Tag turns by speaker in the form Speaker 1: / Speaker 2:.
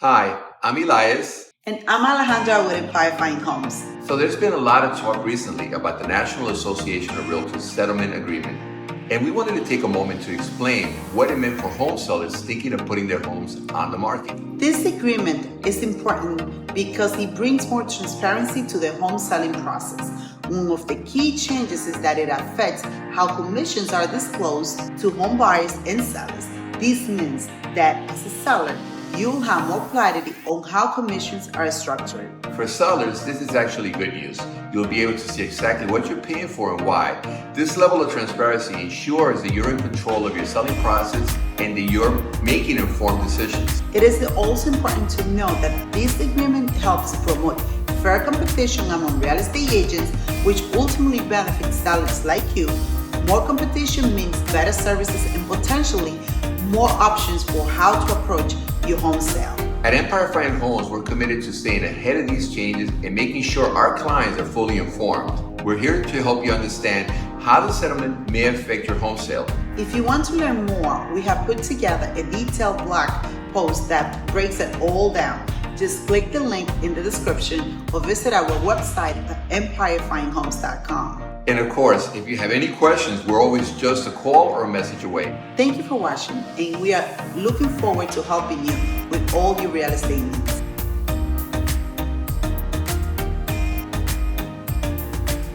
Speaker 1: Hi, I'm Elias.
Speaker 2: And I'm Alejandra with Empire Fine Homes.
Speaker 1: So there's been a lot of talk recently about the National Association of Realtors settlement agreement. And we wanted to take a moment to explain what it meant for home sellers thinking of putting their homes on the market.
Speaker 2: This agreement is important because it brings more transparency to the home selling process. One of the key changes is that it affects how commissions are disclosed to home buyers and sellers. This means that as a seller, you'll have more clarity on how commissions are structured.
Speaker 1: For sellers, this is actually good news. You'll be able to see exactly what you're paying for and why. This level of transparency ensures that you're in control of your selling process and that you're making informed decisions.
Speaker 2: It is also important to note that this agreement helps promote fair competition among real estate agents, which ultimately benefits sellers like you. More competition means better services and potentially more options for how to approach your home sale.
Speaker 1: At Empire Fine Homes, we're committed to staying ahead of these changes and making sure our clients are fully informed. We're here to help you understand how the settlement may affect your home sale.
Speaker 2: If you want to learn more, we have put together a detailed blog post that breaks it all down. Just click the link in the description or visit our website at empirefinehomes.com.
Speaker 1: And of course, if you have any questions, we're always just a call or a message away.
Speaker 2: Thank you for watching, and we are looking forward to helping you with all your real estate needs.